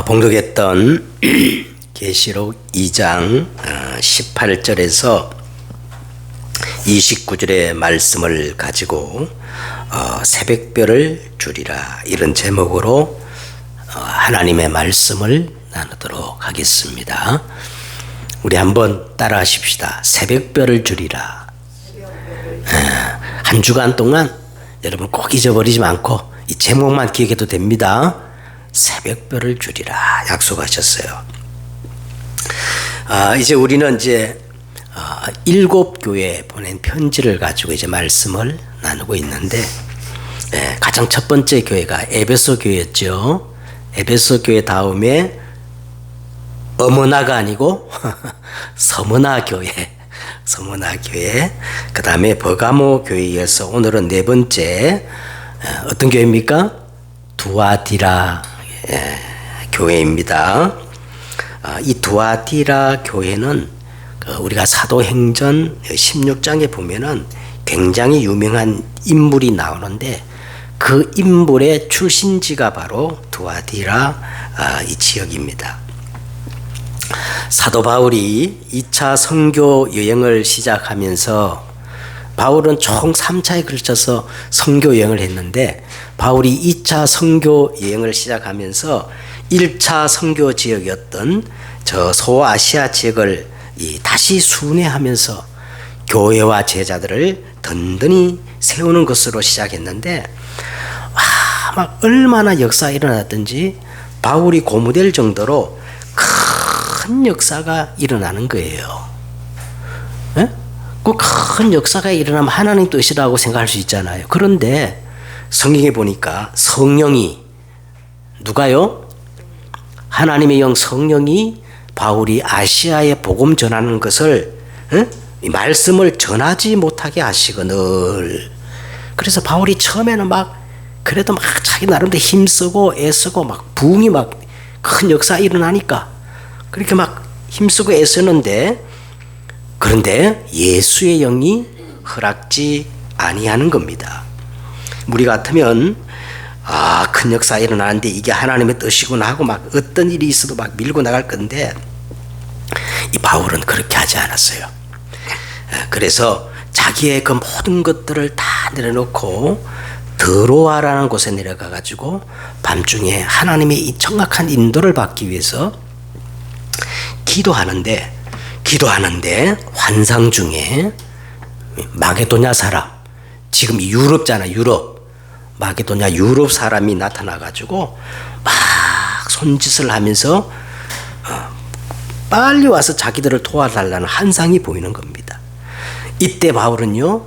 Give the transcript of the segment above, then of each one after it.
봉독했던 계시록 2장 18절에서 29절의 말씀을 가지고 새벽별을 주리라, 이런 제목으로 하나님의 말씀을 나누도록 하겠습니다. 우리 한번 따라 하십시다. 새벽별을 주리라. 한 주간 동안 여러분 꼭 잊어버리지 않고 이 제목만 기억해도 됩니다. 새벽별을 주리라 약속하셨어요. 이제 우리는 이제 7교회에 보낸 편지를 가지고 이제 말씀을 나누고 있는데, 가장 첫 번째 교회가 에베소 교회였죠. 에베소 교회 다음에 어머나가 아니고 서머나 교회, 서머나 교회, 그 다음에 버가모 교회에서 오늘은 네 번째 어떤 교회입니까? 두아디라 교회입니다. 이 두아디라 교회는 우리가 사도행전 16장에 보면은 굉장히 유명한 인물이 나오는데, 그 인물의 출신지가 바로 두아디라 이 지역입니다. 사도 바울이 2차 선교 여행을 시작하면서, 바울은 총 3차에 걸쳐서 선교 여행을 했는데, 바울이 2차 선교 여행을 시작하면서 1차 선교 지역이었던 저 소아시아 지역을 다시 순회하면서 교회와 제자들을 든든히 세우는 것으로 시작했는데, 막 얼마나 역사가 일어났든지 바울이 고무될 정도로 큰 역사가 일어나는 거예요. 그 큰 역사가 일어나면 하나님 뜻이라고 생각할 수 있잖아요. 그런데 성경에 보니까 성령이, 누가요? 하나님의 영 성령이 바울이 아시아에 복음 전하는 것을, 이 말씀을 전하지 못하게 하시거늘. 그래서 바울이 처음에는 그래도 자기 나름대로 힘쓰고 애쓰고 부흥이 큰 역사 일어나니까 그렇게 힘쓰고 애쓰는데, 그런데 예수의 영이 허락지 아니하는 겁니다. 우리 같으면 큰 역사 일어나는데 이게 하나님의 뜻이구나 하고 어떤 일이 있어도 밀고 나갈 건데, 이 바울은 그렇게 하지 않았어요. 그래서 자기의 그 모든 것들을 다 내려놓고 드로아라는 곳에 내려가 가지고 밤중에 하나님의 이 정확한 인도를 받기 위해서 기도하는데 환상 중에 마게도냐 사람, 지금 유럽잖아, 유럽, 마게도냐 유럽 사람이 나타나 가지고 손짓을 하면서 빨리 와서 자기들을 도와달라는 환상이 보이는 겁니다. 이때 바울은요,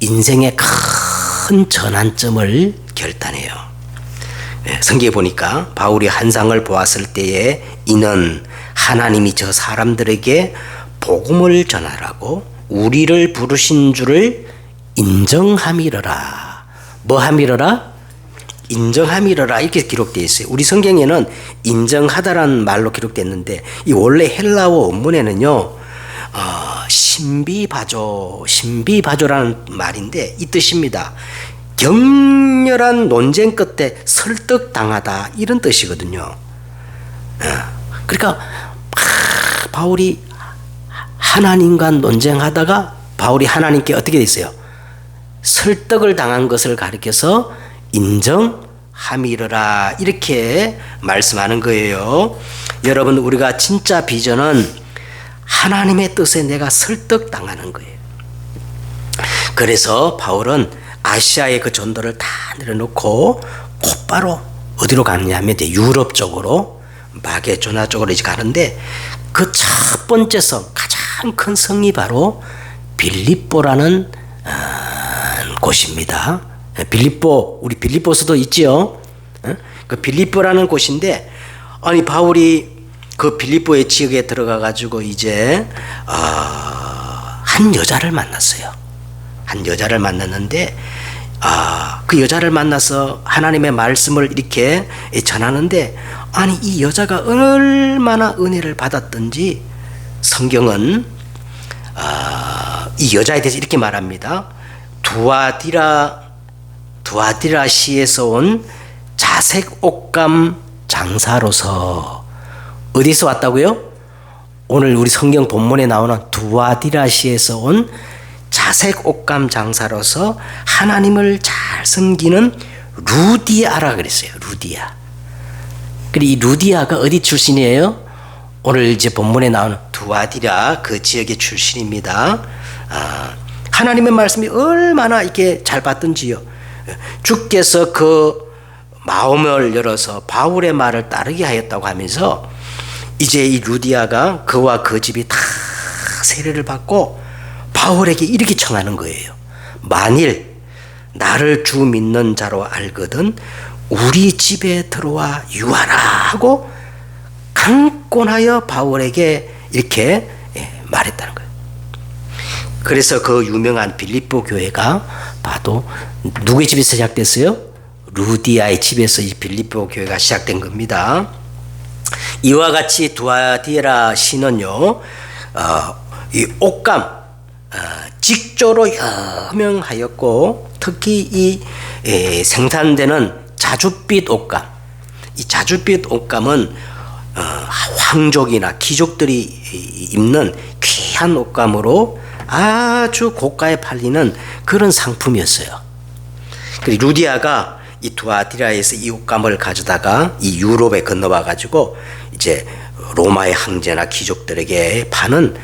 인생의 큰 전환점을 결단해요. 성경에 보니까 바울이 환상을 보았을 때에 이는 하나님이 저 사람들에게 복음을 전하라고 우리를 부르신 줄을 인정함이러라. 뭐 함이러라? 인정함이러라, 이렇게 기록되어 있어요. 우리 성경에는 인정하다라는 말로 기록됐는데, 이 원래 헬라어 원문에는요, 신비바조라는 말인데 이 뜻입니다. 격렬한 논쟁 끝에 설득당하다, 이런 뜻이거든요. 그러니까 바울이 하나님과 논쟁하다가 바울이 하나님께 어떻게 됐어요? 설득을 당한 것을 가리켜서 인정함이러라, 이렇게 말씀하는 거예요. 여러분, 우리가 진짜 비전은 하나님의 뜻에 내가 설득당하는 거예요. 그래서 바울은 아시아의 그 전도를 다 내려놓고 곧바로 어디로 가느냐면 유럽 쪽으로, 마게도냐 쪽으로 이제 가는데, 그 첫 번째 성, 가장 큰 성이 바로 빌립보라는 곳입니다. 우리 빌립보서도 있지요. 그 빌립보라는 곳인데, 바울이 그 빌립보의 지역에 들어가 가지고 이제 한 여자를 만났어요. 한 여자를 만났는데, 그 여자를 만나서 하나님의 말씀을 이렇게 전하는데, 이 여자가 얼마나 은혜를 받았던지 성경은 이 여자에 대해서 이렇게 말합니다. 두아디라 시에서 온 자색 옷감 장사로서 어디서 왔다고요? 오늘 우리 성경 본문에 나오는 두아디라시에서 온 자색 옷감 장사로서 하나님을 잘 섬기는 루디아라 그랬어요. 루디아. 그리고 이 루디아가 어디 출신이에요? 오늘 이제 본문에 나오는 두아디라 그 지역의 출신입니다. 하나님의 말씀이 얼마나 이렇게 잘 받던지요. 주께서 그 마음을 열어서 바울의 말을 따르게 하였다고 하면서 이제 이 루디아가 그와 그 집이 다 세례를 받고 바울에게 이렇게 청하는 거예요. 만일 나를 주 믿는 자로 알거든 우리 집에 들어와 유하라 하고 강권하여 바울에게 이렇게 말했다는 거예요. 그래서 그 유명한 빌립보 교회가 봐도 누구의 집에서 시작됐어요? 루디아의 집에서 이 빌립보 교회가 시작된 겁니다. 이와 같이 두아디라 시는요, 이 옷감, 직조로 유명하였고, 특히 이 생산되는 자줏빛 옷감, 이 자줏빛 옷감은 황족이나 귀족들이 입는 귀한 옷감으로 아주 고가에 팔리는 그런 상품이었어요. 그리고 루디아가 이 두아디라에서 이 옷감을 가져다가 이 유럽에 건너와 가지고 이제 로마의 황제나 귀족들에게 파는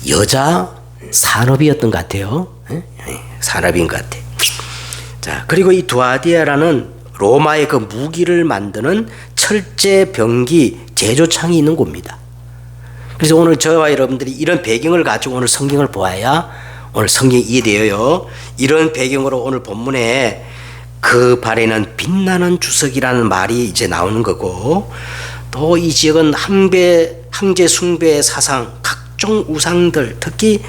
여자 산업이었던 것 같아요. 산업인 것 같아요. 자, 그리고 이 두아디라는 로마의 그 무기를 만드는 철제 병기 제조창이 있는 곳입니다. 그래서 오늘 저와 여러분들이 이런 배경을 가지고 오늘 성경을 보아야 오늘 성경이 이해되어요. 이런 배경으로 오늘 본문에 그 발에는 빛나는 주석이라는 말이 이제 나오는 거고, 또 이 지역은 황제 숭배 사상, 각종 우상들, 특히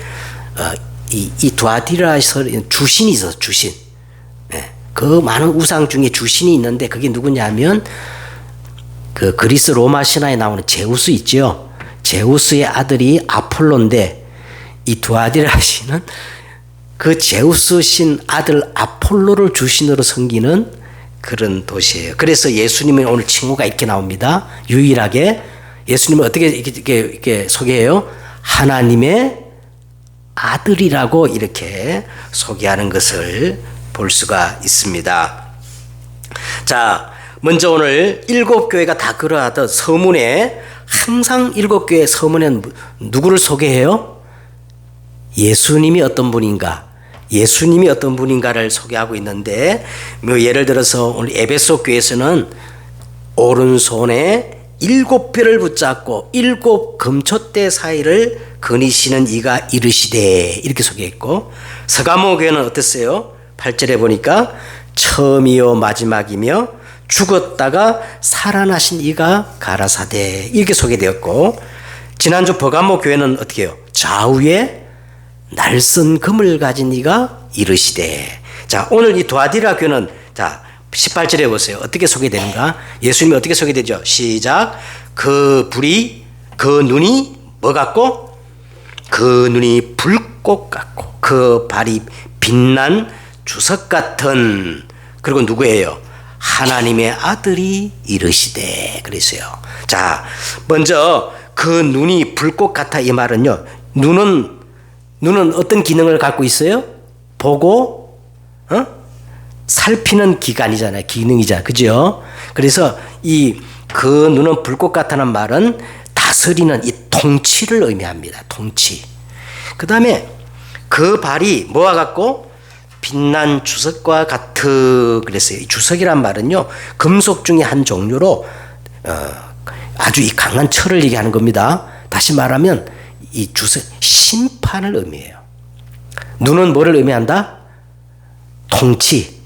이 두아디라에서 주신이 있어서 주신, 그 많은 우상 중에 주신이 있는데 그게 누구냐면 그 그리스 로마 신화에 나오는 제우스 있죠. 제우스의 아들이 아폴로인데 이 두아디라 신은 그 제우스 신 아들 아폴로를 주신으로 섬기는 그런 도시예요. 그래서 예수님의 오늘 칭호가 이렇게 나옵니다. 유일하게 예수님은 어떻게 이렇게 소개해요? 하나님의 아들이라고 이렇게 소개하는 것을 볼 수가 있습니다. 자, 먼저 오늘 7교회가 다 그러하듯 서문에 항상 7교회 서문에는 누구를 소개해요? 예수님이 어떤 분인가, 예수님이 어떤 분인가를 소개하고 있는데, 뭐 예를 들어서 오늘 에베소 교회에서는 오른손에 7별을 붙잡고 7 금초대 사이를 거니시는 이가 이르시되 이렇게 소개했고, 서가모 교회는 어땠어요? 8절에 보니까 처음이요 마지막이며 죽었다가 살아나신 이가 가라사대 이렇게 소개되었고, 지난주 버가모 교회는 어떻게 해요? 좌우에 날선 금을 가진 이가 이르시되. 자, 오늘 이 두아디라 교회는 자 18절에 보세요. 어떻게 소개되는가? 예수님이 어떻게 소개되죠? 시작. 그 불이, 그 눈이 뭐 같고? 그 눈이 불꽃 같고 그 발이 빛난 주석 같은. 그리고 누구예요? 하나님의 아들이 이르시되 그랬어요. 자, 먼저 그 눈이 불꽃 같아 이 말은요, 눈은 어떤 기능을 갖고 있어요? 보고 살피는 기관이잖아요. 기능이잖아요. 그죠? 그래서 그 눈은 불꽃 같다는 말은 다스리는 이 통치를 의미합니다. 통치. 그 다음에 그 발이 뭐와 같고? 빛난 주석과 같으 그랬어요. 이 주석이란 말은요, 금속 중에 한 종류로 아주 이 강한 철을 얘기하는 겁니다. 다시 말하면 이 주석, 심판을 의미해요. 눈은 뭐를 의미한다? 통치.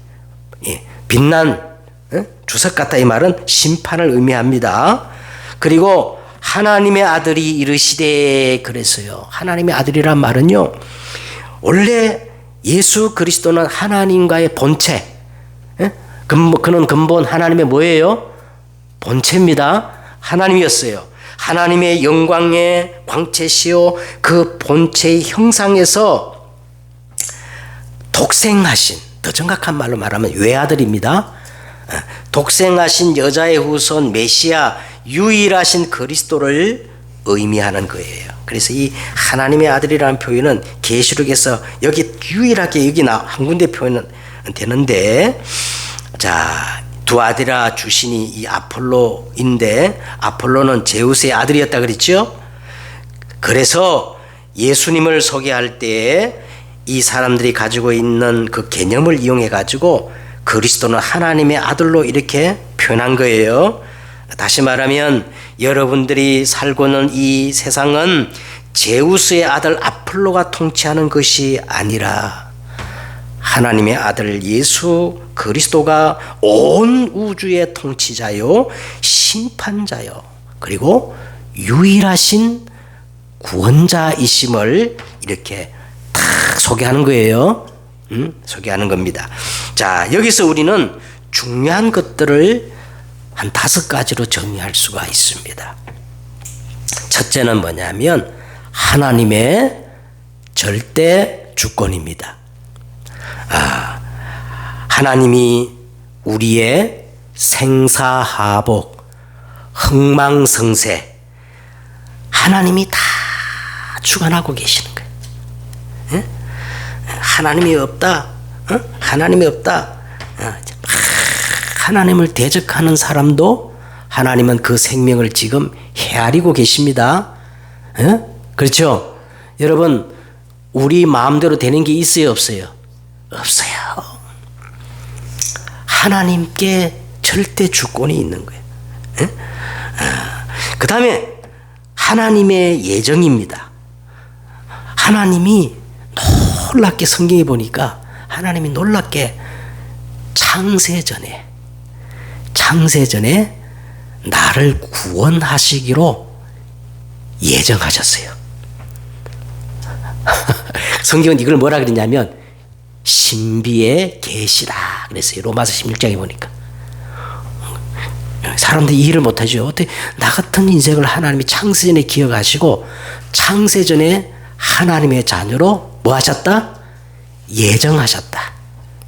빛난 주석 같다 이 말은 심판을 의미합니다. 그리고 하나님의 아들이 이르시되 그랬어요. 하나님의 아들이란 말은요, 원래 예수 그리스도는 하나님과의 본체, 그는 근본 하나님의 뭐예요? 본체입니다. 하나님이었어요. 하나님의 영광의 광채시요 그 본체의 형상에서 독생하신, 더 정확한 말로 말하면 외아들입니다. 독생하신 여자의 후손 메시아 유일하신 그리스도를 의미하는 거예요. 그래서 이 하나님의 아들이라는 표현은 계시록에서 여기 유일하게 여기 한 군데 표현은 되는데, 자, 두아디라 주신이 이 아폴로인데 아폴로는 제우스의 아들이었다 그랬죠. 그래서 예수님을 소개할 때 이 사람들이 가지고 있는 그 개념을 이용해 가지고 그리스도는 하나님의 아들로 이렇게 표현한 거예요. 다시 말하면 여러분들이 살고 있는 이 세상은 제우스의 아들 아폴로가 통치하는 것이 아니라 하나님의 아들 예수 그리스도가 온 우주의 통치자요, 심판자요, 그리고 유일하신 구원자이심을 이렇게 딱 소개하는 거예요. 소개하는 겁니다. 자, 여기서 우리는 중요한 것들을 한 5가지로 정리할 수가 있습니다. 첫째는 뭐냐면 하나님의 절대 주권입니다. 하나님이 우리의 생사하복, 흥망성쇠 하나님이 다 주관하고 계시는 거예요. 예? 하나님이 없다, 하나님이 없다. 하나님을 대적하는 사람도 하나님은 그 생명을 지금 헤아리고 계십니다. 예? 그렇죠? 여러분, 우리 마음대로 되는 게 있어요, 없어요? 없어요. 하나님께 절대 주권이 있는 거예요. 예? 그 다음에 하나님의 예정입니다. 하나님이 놀랍게 성경에 보니까 하나님이 놀랍게 창세 전에 나를 구원하시기로 예정하셨어요. 성경은 이걸 뭐라 그러냐면 신비의 계시라 그랬어요. 로마서 16장에 보니까. 사람들이 이해를 못하죠. 어떻게 나 같은 인생을 하나님이 창세전에 기억하시고 창세전에 하나님의 자녀로 뭐 하셨다? 예정하셨다.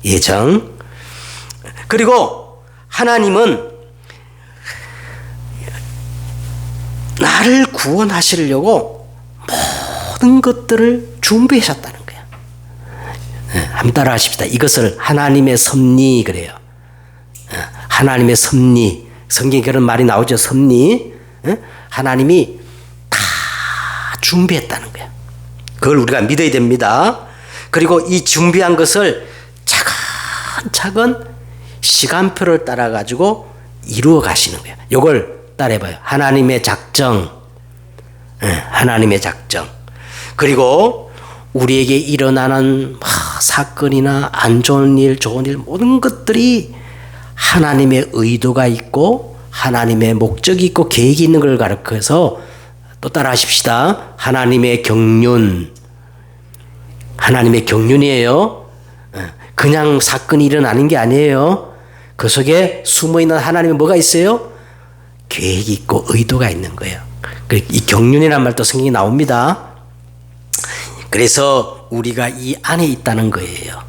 예정. 그리고 하나님은 나를 구원하시려고 모든 것들을 준비하셨다는 거예요. 한번 따라 하십시다. 이것을 하나님의 섭리 그래요. 하나님의 섭리. 성경에 그런 말이 나오죠. 섭리. 하나님이 다 준비했다는 거예요. 그걸 우리가 믿어야 됩니다. 그리고 이 준비한 것을 차근차근 시간표를 따라 가지고 이루어 가시는 거예요. 이걸 따라해봐요. 하나님의 작정. 하나님의 작정. 그리고 우리에게 일어나는 사건이나 안 좋은 일, 좋은 일 모든 것들이 하나님의 의도가 있고 하나님의 목적이 있고 계획이 있는 걸 가르쳐서 또 따라 하십시다. 하나님의 경륜. 하나님의 경륜이에요. 그냥 사건이 일어나는 게 아니에요. 그 속에 숨어있는 하나님의 뭐가 있어요? 계획이 있고 의도가 있는 거예요. 이 경륜이라는 말도 성경에 나옵니다. 그래서 우리가 이 안에 있다는 거예요.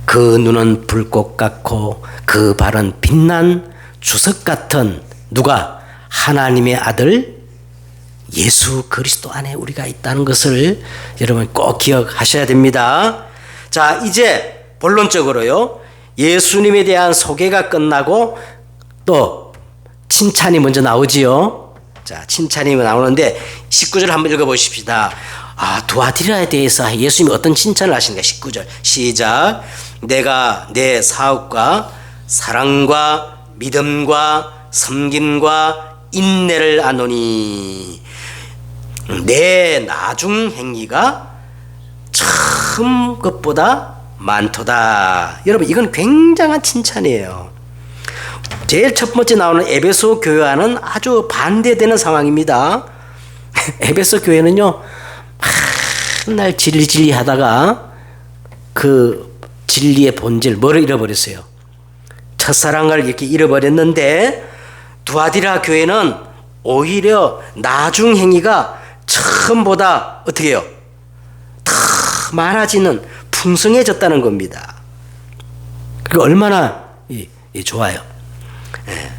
그 눈은 불꽃 같고 그 발은 빛난 주석 같은 누가? 하나님의 아들 예수 그리스도 안에 우리가 있다는 것을 여러분 꼭 기억하셔야 됩니다. 자, 이제 본론적으로요. 예수님에 대한 소개가 끝나고 또 칭찬이 먼저 나오지요. 자, 칭찬이 나오는데 19절 한번 읽어보십시다. 두아디라에 대해서 예수님이 어떤 칭찬을 하시는가. 19절 시작. 내가 내 사업과 사랑과 믿음과 섬김과 인내를 아노니 내 나중 행위가 처음 것보다 많도다. 여러분, 이건 굉장한 칭찬이에요. 제일 첫 번째 나오는 에베소 교회와는 아주 반대되는 상황입니다. 에베소 교회는요, 맨날 진리 하다가 그 진리의 본질, 뭐를 잃어버렸어요? 첫사랑을 이렇게 잃어버렸는데, 두아디라 교회는 오히려 나중 행위가 처음보다 어떻게 해요? 더 많아지는, 풍성해졌다는 겁니다. 그리고 얼마나 예, 좋아요. 예.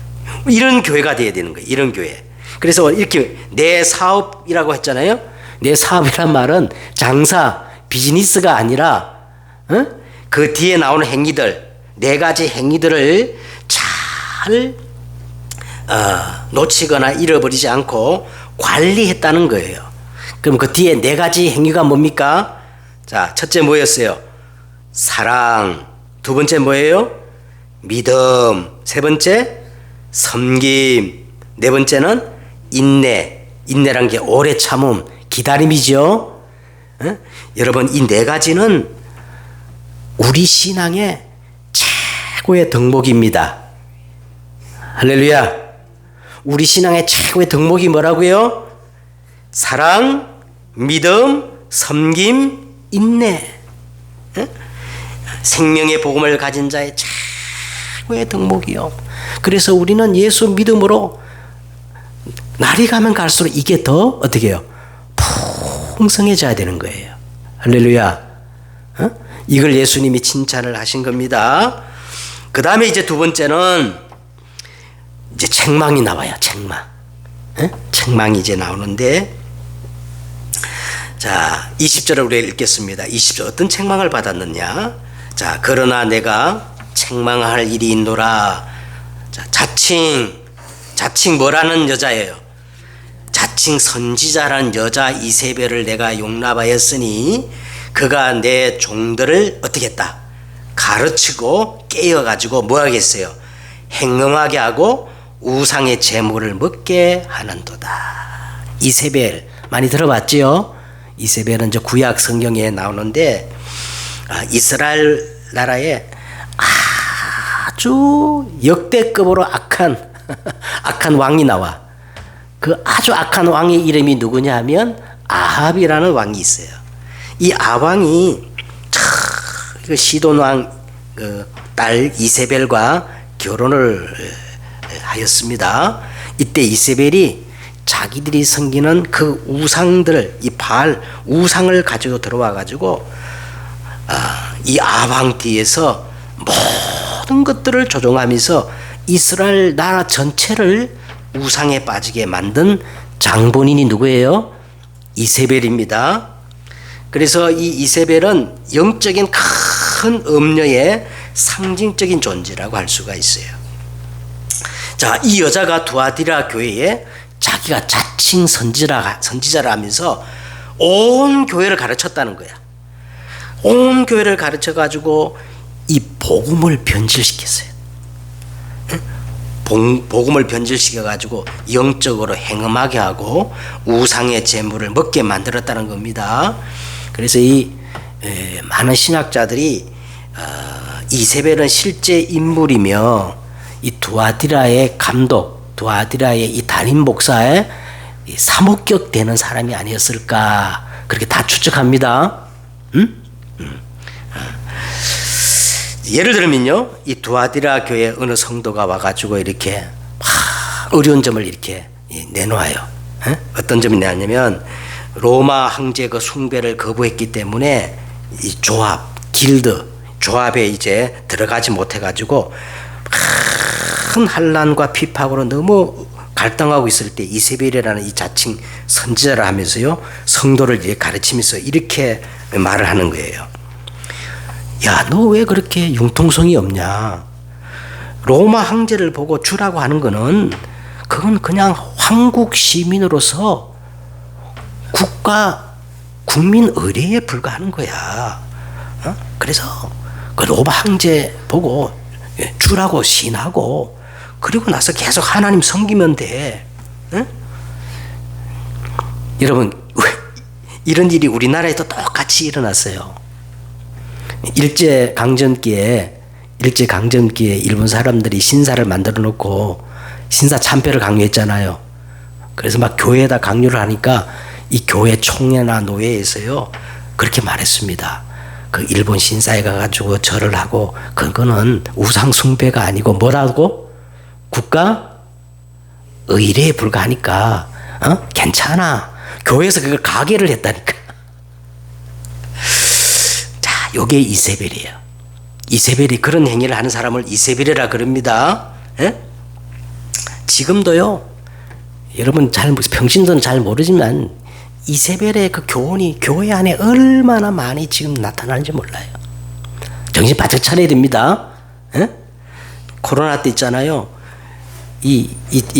이런 교회가 돼야 되는 거예요. 이런 교회. 그래서 이렇게 내 사업이라고 했잖아요. 내 사업이란 말은 장사, 비즈니스가 아니라 그 뒤에 나오는 행위들, 네 가지 행위들을 잘 놓치거나 잃어버리지 않고 관리했다는 거예요. 그럼 그 뒤에 네 가지 행위가 뭡니까? 자, 첫째 뭐였어요? 사랑. 두 번째 뭐예요? 믿음. 세 번째 섬김. 네 번째는 인내. 인내란 게 오래 참음, 기다림이죠. 여러분, 이 네 가지는 우리 신앙의 최고의 덕목입니다. 할렐루야. 우리 신앙의 최고의 덕목이 뭐라고요? 사랑, 믿음, 섬김, 인내. 생명의 복음을 가진 자의 최고의 덕목이요. 그래서 우리는 예수 믿음으로 날이 가면 갈수록 이게 더 어떻게 해요? 풍성해져야 되는 거예요. 할렐루야. 이걸 예수님이 칭찬을 하신 겁니다. 그 다음에 이제 두 번째는 이제 책망이 나와요. 책망. 책망이 이제 나오는데, 자, 20절을 우리가 읽겠습니다. 20절 어떤 책망을 받았느냐? 자, 그러나 내가 책망할 일이 있노라. 자, 자칭 뭐라는 여자예요? 자칭 선지자라는 여자 이세벨을 내가 용납하였으니 그가 내 종들을 어떻게 했다? 가르치고 깨어가지고 뭐 하겠어요? 행음하게 하고 우상의 제물을 먹게 하는도다. 이세벨 많이 들어봤지요? 이세벨은 저 구약 성경에 나오는데 이스라엘 나라에 아주 역대급으로 악한 왕이 나와. 그 아주 악한 왕의 이름이 누구냐 하면 아합이라는 왕이 있어요. 이 아합왕이 시돈 왕 딸 이세벨과 결혼을 하였습니다. 이때 이세벨이 자기들이 섬기는 그 우상들, 이 바알 우상을 가지고 들어와 가지고 이 아합왕 뒤에서 모든 것들을 조종하면서 이스라엘 나라 전체를 우상에 빠지게 만든 장본인이 누구예요? 이세벨입니다. 그래서 이 이세벨은 영적인 큰 음녀의 상징적인 존재라고 할 수가 있어요. 자, 이 여자가 두아디라 교회에 자기가 자칭 선지자라 하면서 온 교회를 가르쳤다는 거야. 온 교회를 가르쳐 가지고 이 복음을 변질시켰어요. 복음을 변질시켜 가지고 영적으로 행음하게 하고 우상의 제물을 먹게 만들었다는 겁니다. 그래서 이 많은 신학자들이 이세벨은 실제 인물이며 이 두아디라의 감독, 두아디라의 이 담임 목사의 사목격 되는 사람이 아니었을까, 그렇게 다 추측합니다. 예를 들면요, 이 두아디라 교회 어느 성도가 와가지고 이렇게 어려운 점을 이렇게 내놓아요. 어떤 점이 나냐면 로마 황제 그 숭배를 거부했기 때문에 이 조합, 길드, 조합에 이제 들어가지 못해가지고 큰 환난과 핍박으로 너무 갈등하고 있을 때 이세벨이라는 이 자칭 선지자를 하면서요, 성도를 이제 가르치면서 이렇게 말을 하는 거예요. 야, 너 왜 그렇게 융통성이 없냐? 로마 황제를 보고 주라고 하는 거는 그건 그냥 황국 시민으로서 국민 의례에 불과하는 거야. 그래서 그 로마 황제 보고 주라고 신하고 그리고 나서 계속 하나님 섬기면 돼. 여러분, 이런 일이 우리나라에도 똑같이 일어났어요. 일제강점기에 일본 사람들이 신사를 만들어 놓고 신사 참배를 강요했잖아요. 그래서 막 교회에다 강요를 하니까 이 교회 총회나 노회에서요 그렇게 말했습니다. 그 일본 신사에 가가지고 절을 하고 그거는 우상 숭배가 아니고 뭐라고? 국가 의례에 불과하니까 괜찮아. 교회에서 그걸 가게를 했다니까. 자, 요게 이세벨이에요. 이세벨이 그런 행위를 하는 사람을 이세벨이라 그럽니다. 예? 지금도요. 여러분 평신도는 잘 모르지만 이세벨의 그 교훈이 교회 안에 얼마나 많이 지금 나타나는지 몰라요. 정신 바짝 차려야 됩니다. 예? 코로나 때 있잖아요. 이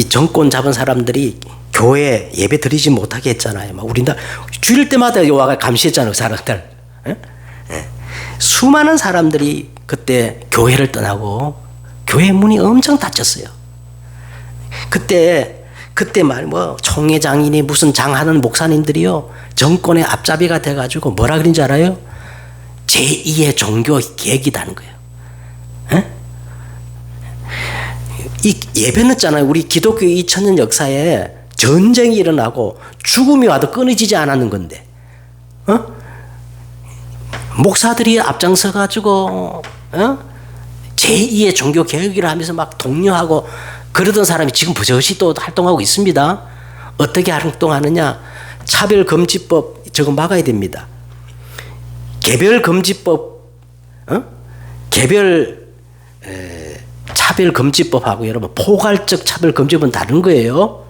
정권 잡은 사람들이 교회 예배 드리지 못하게 했잖아요. 막 우리나라 주일 때마다 와가 감시했잖아요, 그 사람들. 예? 예. 수많은 사람들이 그때 교회를 떠나고 교회 문이 엄청 닫혔어요. 그때 총회장이니 무슨 장하는 목사님들이요 정권의 앞잡이가 돼가지고 뭐라 그런지 알아요? 제2의 종교 계획이라는 거예요. 에? 이 예배 늦잖아요. 우리 기독교 2000년 역사에 전쟁이 일어나고 죽음이 와도 끊어지지 않았는 건데, 목사들이 앞장서 가지고 제2의 종교 개혁이라 하면서 막 독려하고 그러던 사람이 지금 버젓이 또 활동하고 있습니다. 어떻게 활동하느냐? 차별금지법 저거 막아야 됩니다. 개별금지법, 차별금지법하고 여러분 포괄적 차별금지법은 다른 거예요.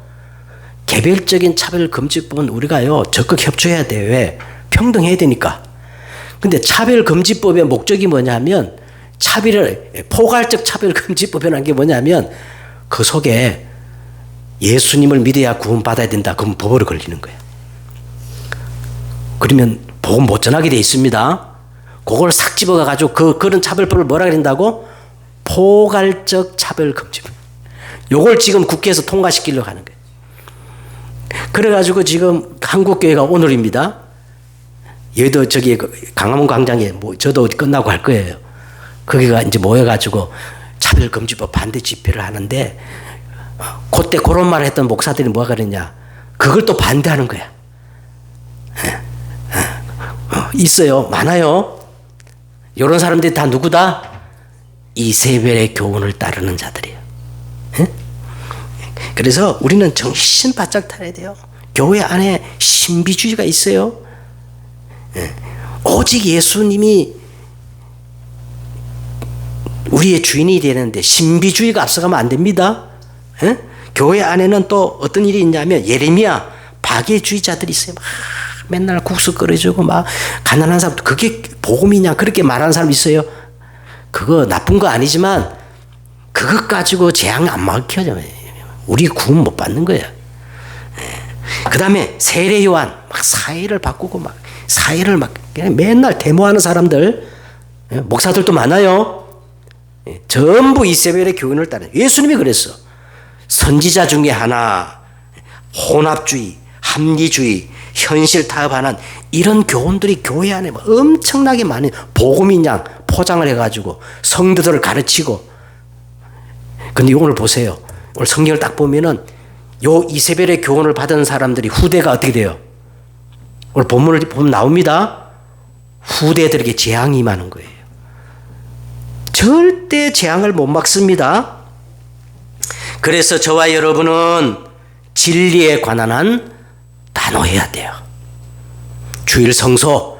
개별적인 차별금지법은 우리가요 적극 협조해야 돼요. 왜? 평등해야 되니까. 근데 차별금지법의 목적이 뭐냐면 포괄적 차별금지법이라는 게 뭐냐면 그 속에 예수님을 믿어야 구원받아야 된다. 그럼 법으로 걸리는 거예요. 그러면 복음 못 전하게 돼 있습니다. 그걸 싹 집어가지고 그런 차별법을 뭐라 그런다고? 포괄적 차별금지법. 요걸 지금 국회에서 통과시키려고 하는 거예요. 그래가지고 지금 한국교회가 오늘입니다. 여의도 저기 강화문 광장에 저도 끝나고 할 거예요. 거기가 이제 모여가지고 차별금지법 반대 집회를 하는데 그때 그런 말을 했던 목사들이 뭐가 그러냐? 그걸 또 반대하는 거야. 있어요. 많아요. 이런 사람들이 다 누구다? 이세벨의 교훈을 따르는 자들이에요. 그래서 우리는 정신 바짝 차려야 돼요. 교회 안에 신비주의가 있어요. 오직 예수님이 우리의 주인이 되는데 신비주의가 앞서가면 안 됩니다. 교회 안에는 또 어떤 일이 있냐면 예레미야 박애주의자들이 있어요. 막 맨날 국수 끓여주고 막 가난한 사람 그게 복음이냐 그렇게 말하는 사람 있어요. 그거 나쁜 거 아니지만 그것 가지고 재앙 안 막혀져. 우리 구원 못 받는 거야. 그 다음에 세례 요한 막 사회를 바꾸고 막 사회를 막 그냥 맨날 데모하는 사람들 목사들도 많아요. 전부 이세벨의 교훈을 따르는 예수님이 그랬어. 선지자 중에 하나 혼합주의, 합리주의, 현실 타협하는 이런 교훈들이 교회 안에 엄청나게 많은 복음인 양 포장을 해가지고 성도들을 가르치고. 근데 오늘 보세요. 오늘 성경을 딱 보면은 요 이세벨의 교훈을 받은 사람들이 후대가 어떻게 돼요? 오늘 본문을 보면 나옵니다. 후대들에게 재앙이 임하는 거예요. 절대 재앙을 못 막습니다. 그래서 저와 여러분은 진리에 관한 한 단호해야 돼요. 주일 성소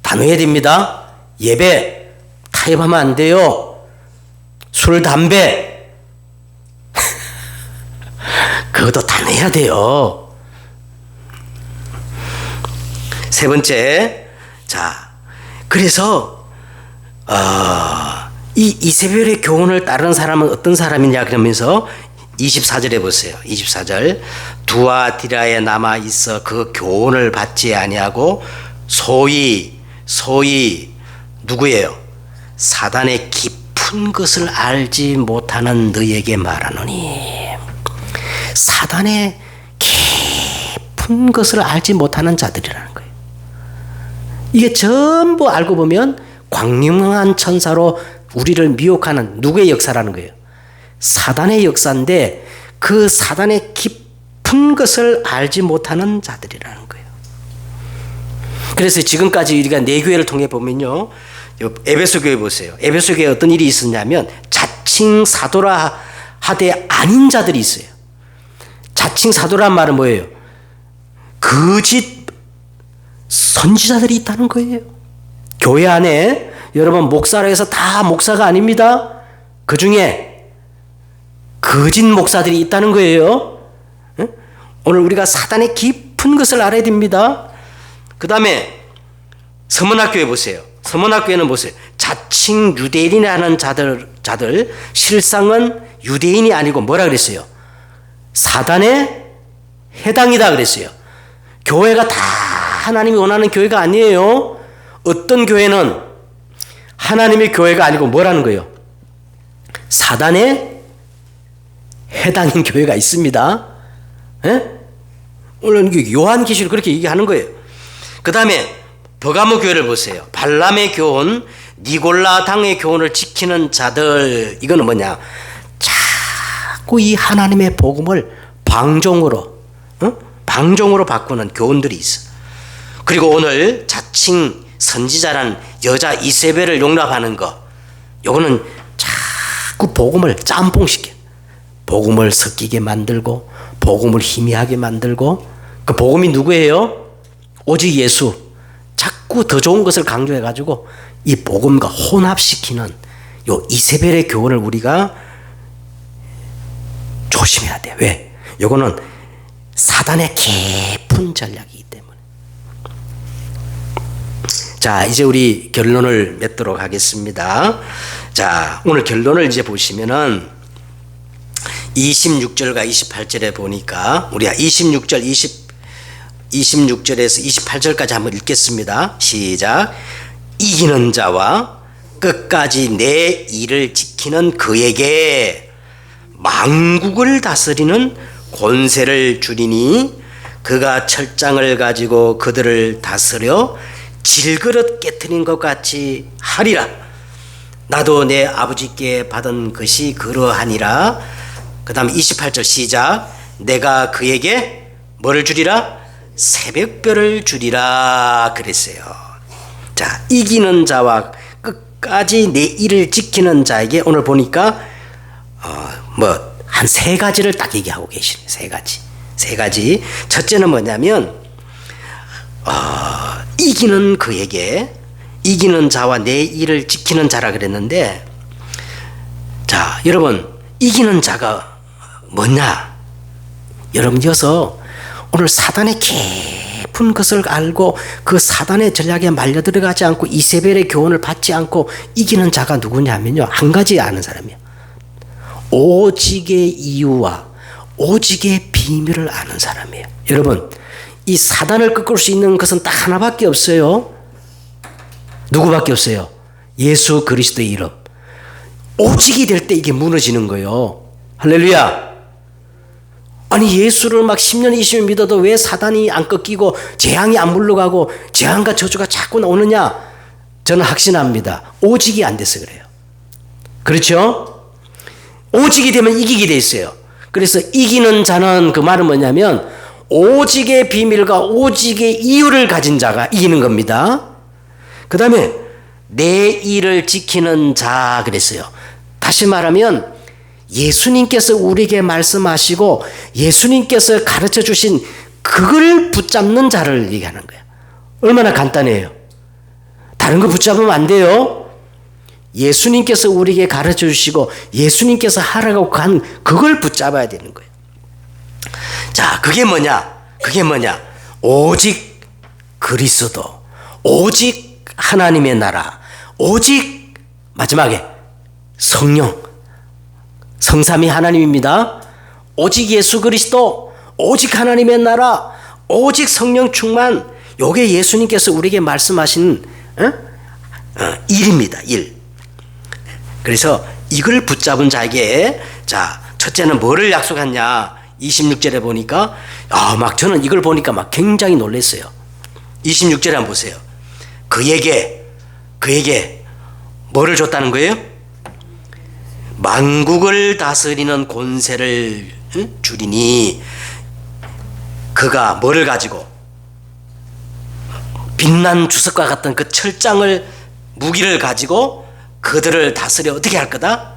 단호해야 됩니다. 예배 타협하면 안 돼요. 술, 담배 그것도 단호해야 돼요. 세 번째, 자, 그래서 이 이세벨의 교훈을 따르는 사람은 어떤 사람이냐 그러면서 24절에 보세요. 24절 두아디라에 남아 있어 그 교훈을 받지 아니하고 소위 누구예요? 사단의 깊은 것을 알지 못하는 너에게 말하노니. 사단의 깊은 것을 알지 못하는 자들이라는 거예요. 이게 전부 알고 보면 광명한 천사로 우리를 미혹하는 누구의 역사라는 거예요? 사단의 역사인데 그 사단의 깊은 것을 알지 못하는 자들이라는 거예요. 그래서 지금까지 우리가 네 교회를 통해 보면요. 에베소 교회 보세요. 에베소 교회에 어떤 일이 있었냐면 자칭 사도라 하되 아닌 자들이 있어요. 자칭 사도란 말은 뭐예요? 거짓 선지자들이 있다는 거예요. 교회 안에 여러분, 목사라 해서 다 목사가 아닙니다. 그 중에 거짓 목사들이 있다는 거예요. 오늘 우리가 사단의 깊은 것을 알아야 됩니다. 그 다음에 서문학교에 보세요. 서문학교에는 보세요. 자칭 유대인이라는 자들 실상은 유대인이 아니고 뭐라 그랬어요? 사단에 해당이다 그랬어요. 교회가 다 하나님이 원하는 교회가 아니에요. 어떤 교회는 하나님의 교회가 아니고 뭐라는 거예요? 사단에 해당인 교회가 있습니다. 예? 오늘 요한계시록 그렇게 얘기하는 거예요. 그 다음에 버가모 교회를 보세요. 발람의 교훈, 니골라 당의 교훈을 지키는 자들, 이거는 뭐냐? 자꾸 이 하나님의 복음을 방종으로 바꾸는 교훈들이 있어. 그리고 오늘 자칭 선지자란 여자 이세벨을 용납하는 거, 요거는 자꾸 복음을 짬뽕시켜. 복음을 섞이게 만들고 복음을 희미하게 만들고. 그 복음이 누구예요? 오직 예수. 자꾸 더 좋은 것을 강조해가지고 이 복음과 혼합시키는 요 이세벨의 교훈을 우리가 조심해야 돼. 왜? 요거는 사단의 깊은 전략이기 때문에. 자, 이제 우리 결론을 맺도록 하겠습니다. 자, 오늘 결론을 이제 보시면은 26절과 28절에 보니까 우리가 26절에서 28절까지 한번 읽겠습니다. 시작. 이기는 자와 끝까지 내 일을 지키는 그에게 만국을 다스리는 권세를 주리니 그가 철장을 가지고 그들을 다스려 질그릇 깨트린 것 같이 하리라. 나도 내 아버지께 받은 것이 그러하니라. 그 다음 28절 시작. 내가 그에게 뭐를 주리라? 새벽별을 주리라 그랬어요. 자, 이기는 자와 끝까지 내 일을 지키는 자에게 오늘 보니까 한 세 가지를 딱 얘기하고 계시네요. 세 가지. 첫째는 뭐냐면 이기는 그에게, 이기는 자와 내 일을 지키는 자라 그랬는데, 자, 여러분, 이기는 자가 뭐냐? 여러분, 여기서 오늘 사단의 깊은 것을 알고 그 사단의 전략에 말려 들어가지 않고 이세벨의 교훈을 받지 않고 이기는 자가 누구냐면요, 한 가지 아는 사람이에요. 오직의 이유와 오직의 비밀을 아는 사람이에요. 여러분, 이 사단을 꺾을 수 있는 것은 딱 하나밖에 없어요. 누구밖에 없어요? 예수 그리스도의 이름. 오직이 될 때 이게 무너지는 거예요. 할렐루야. 아니, 예수를 막 10년 20년 믿어도 왜 사단이 안 꺾이고 재앙이 안 물러가고 재앙과 저주가 자꾸 나오느냐? 저는 확신합니다. 오직이 안 돼서 그래요. 그렇죠? 오직이 되면 이기게 돼 있어요. 그래서 이기는 자는, 그 말은 뭐냐면 오직의 비밀과 오직의 이유를 가진 자가 이기는 겁니다. 그 다음에 내 일을 지키는 자 그랬어요. 다시 말하면 예수님께서 우리에게 말씀하시고 예수님께서 가르쳐 주신 그걸 붙잡는 자를 얘기하는 거예요. 얼마나 간단해요. 다른 거 붙잡으면 안 돼요. 예수님께서 우리에게 가르쳐 주시고 예수님께서 하라고 간 그걸 붙잡아야 되는 거예요. 자, 그게 뭐냐? 오직 그리스도, 오직 하나님의 나라, 오직 마지막에 성령, 성삼위 하나님입니다. 오직 예수 그리스도, 오직 하나님의 나라, 오직 성령 충만, 요게 예수님께서 우리에게 말씀하신 일입니다. 일. 그래서 이걸 붙잡은 자에게, 자, 첫째는 뭐를 약속했냐? 26절에 보니까 막 저는 이걸 보니까 막 굉장히 놀랐어요. 26절에 한번 보세요. 그에게 뭐를 줬다는 거예요? 만국을 다스리는 권세를 주리니, 그가 뭐를 가지고? 빛난 주석과 같은 그 철장을, 무기를 가지고 그들을 다스려 어떻게 할 거다?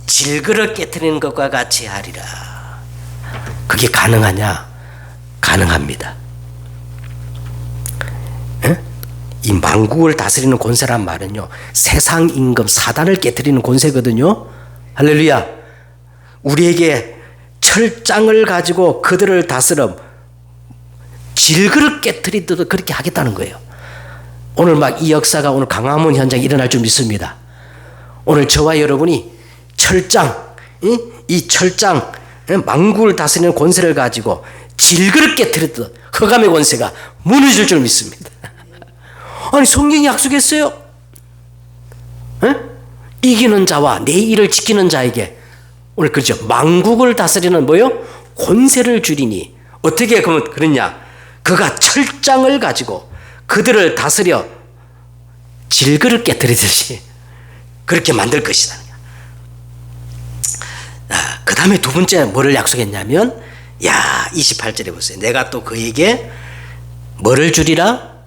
질그릇 깨트리는 것과 같이 하리라. 그게 가능하냐? 가능합니다. 이 만국을 다스리는 권세란 말은요, 세상 임금 사단을 깨뜨리는 권세거든요. 할렐루야. 우리에게 철장을 가지고 그들을 다스려 질그릇 깨뜨리듯 그렇게 하겠다는 거예요. 오늘 막 이 역사가 오늘 강화문 현장에 일어날 줄 믿습니다. 오늘 저와 여러분이 철장, 이 철장, 만국을 다스리는 권세를 가지고 질그릇 깨뜨리듯 흑암의 권세가 무너질 줄 믿습니다. 아니 성경이 약속했어요. 이기는 자와 내 일을 지키는 자에게 오늘 그렇죠. 만국을 다스리는 뭐요? 권세를 주리니. 어떻게 그러냐? 그가 철장을 가지고 그들을 다스려 질그릇 깨뜨리듯이 그렇게 만들 것이다. 그 다음에 두 번째 뭐를 약속했냐면, 28절에 보세요. 내가 또 그에게 뭐를 주리라?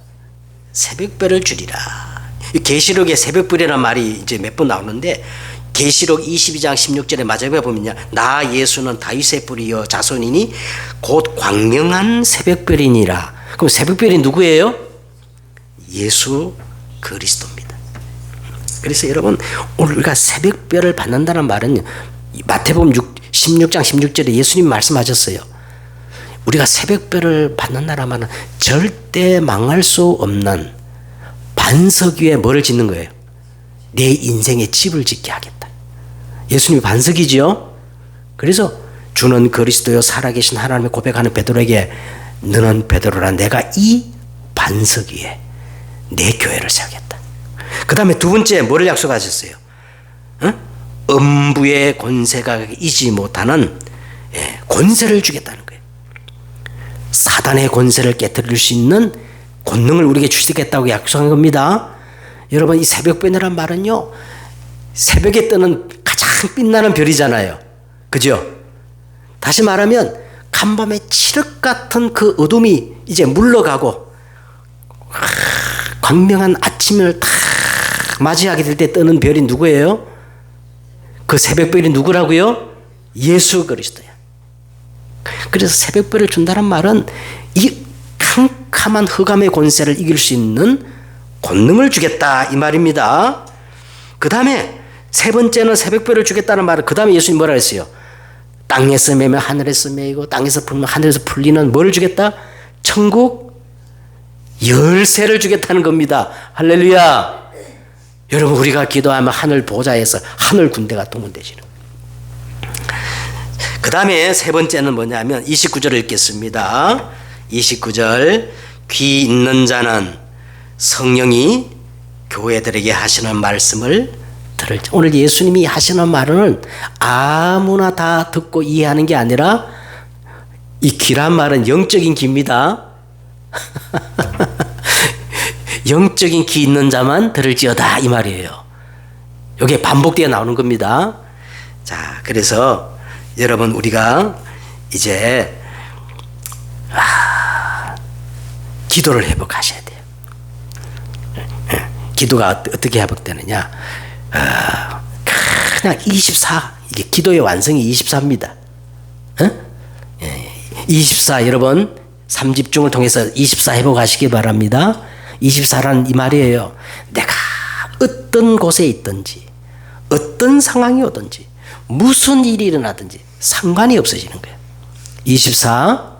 새벽별을 주리라. 계시록에 새벽별이라는 말이 이제 몇 번 나오는데, 계시록 22장 16절에 마지막에 보면요, 나 예수는 다윗의 뿌리여 자손이니 곧 광명한 새벽별이니라. 그럼 새벽별이 누구예요? 예수 그리스도입니다. 그래서 여러분, 오늘 우리가 새벽별을 받는다는 말은 마태복음 16장 16절에 예수님 말씀하셨어요. 우리가 새벽별을 받는다는 말은 절대 망할 수 없는 반석 위에 뭐를 짓는 거예요? 내 인생의 집을 짓게 하겠다. 예수님이 반석이지요. 그래서 주는 그리스도요 살아계신 하나님의 고백하는 베드로에게 너는 베드로라, 내가 이 반석 위에 내 교회를 세우겠다. 그 다음에 두 번째 뭐를 약속하셨어요? 음부의 권세가 이지 못하는 권세를 주겠다는 거예요. 사단의 권세를 깨뜨릴 수 있는 권능을 우리에게 주시겠다고 약속한 겁니다. 여러분, 이 새벽별이라는 말은요, 새벽에 뜨는 가장 빛나는 별이잖아요. 그죠? 다시 말하면 간밤에 칠흑 같은 그 어둠이 이제 물러가고 광명한 아침을 다 맞이하게 될 때 뜨는 별이 누구예요? 그 새벽별이 누구라고요? 예수 그리스도야. 그래서 새벽별을 준다는 말은 이 캄캄한 흑암의 권세를 이길 수 있는 권능을 주겠다 이 말입니다. 그 다음에 세 번째는 새벽별을 주겠다는 말은, 그 다음에 예수님 뭐라 했어요? 땅에서 매면 하늘에서 매이고 땅에서 풀면 하늘에서 풀리는 뭐를 주겠다? 천국 열쇠를 주겠다는 겁니다. 할렐루야. 여러분, 우리가 기도하면 하늘 보좌에서 하늘 군대가 동원되지는. 그 다음에 세 번째는 뭐냐면 29절을 읽겠습니다. 29절, 귀 있는 자는 성령이 교회들에게 하시는 말씀을 들을지. 오늘 예수님이 하시는 말은 아무나 다 듣고 이해하는 게 아니라, 이 귀란 말은 영적인 귀입니다. 영적인 귀 있는 자만 들을지어다 이 말이에요. 이게 반복되어 나오는 겁니다. 자, 그래서 여러분, 우리가 이제 기도를 회복하셔야 돼요. 기도가 어떻게 회복되느냐? 그냥 24, 이게 기도의 완성이 24입니다. 24, 여러분 3집중을 통해서 24 회복하시기 바랍니다. 24라는 이 말이에요. 내가 어떤 곳에 있든지 어떤 상황이 오든지 무슨 일이 일어나든지 상관이 없어지는 거예요. 24.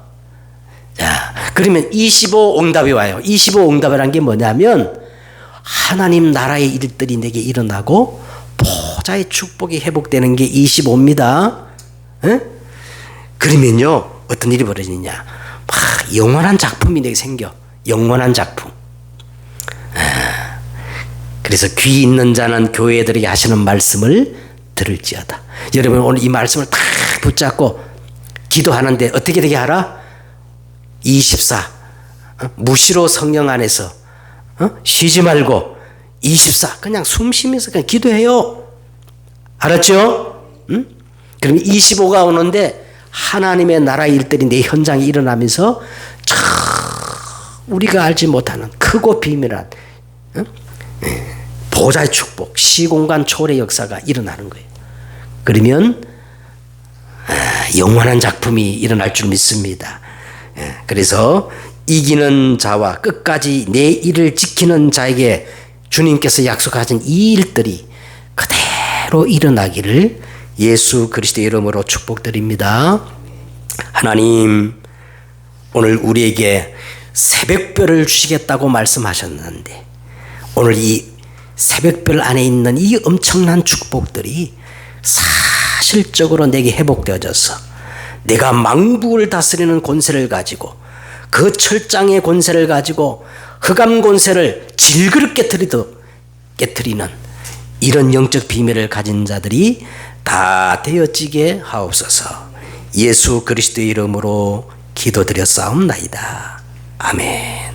자, 그러면 25 응답이 와요. 25 응답이라는 게 뭐냐면, 하나님 나라의 일들이 내게 일어나고 보좌의 축복이 회복되는 게 25입니다. 그러면요, 어떤 일이 벌어지느냐? 막 영원한 작품이 내게 생겨. 영원한 작품. 그래서 귀 있는 자는 교회들에게 하시는 말씀을 들을지어다. 여러분, 오늘 이 말씀을 다 붙잡고 기도하는데 어떻게 되게 하라? 24. 무시로 성령 안에서 쉬지 말고 24 그냥 숨 쉬면서 그냥 기도해요. 알았죠? 그럼 25가 오는데 하나님의 나라 일들이 내 현장에 일어나면서 우리가 알지 못하는 크고 비밀한 보좌의 축복, 시공간 초월의 역사가 일어나는 거예요. 그러면 영원한 작품이 일어날 줄 믿습니다. 그래서 이기는 자와 끝까지 내 일을 지키는 자에게 주님께서 약속하신 이 일들이 그대로 일어나기를 예수 그리스도의 이름으로 축복드립니다. 하나님, 오늘 우리에게 새벽별을 주시겠다고 말씀하셨는데 오늘 이 새벽별 안에 있는 이 엄청난 축복들이 사실적으로 내게 회복되어져서 내가 만국을 다스리는 권세를 가지고 그 철장의 권세를 가지고 흑암 권세를 질그릇 깨트리는 이런 영적 비밀을 가진 자들이 다 되어지게 하옵소서. 예수 그리스도의 이름으로 기도드렸사옵나이다. 아멘.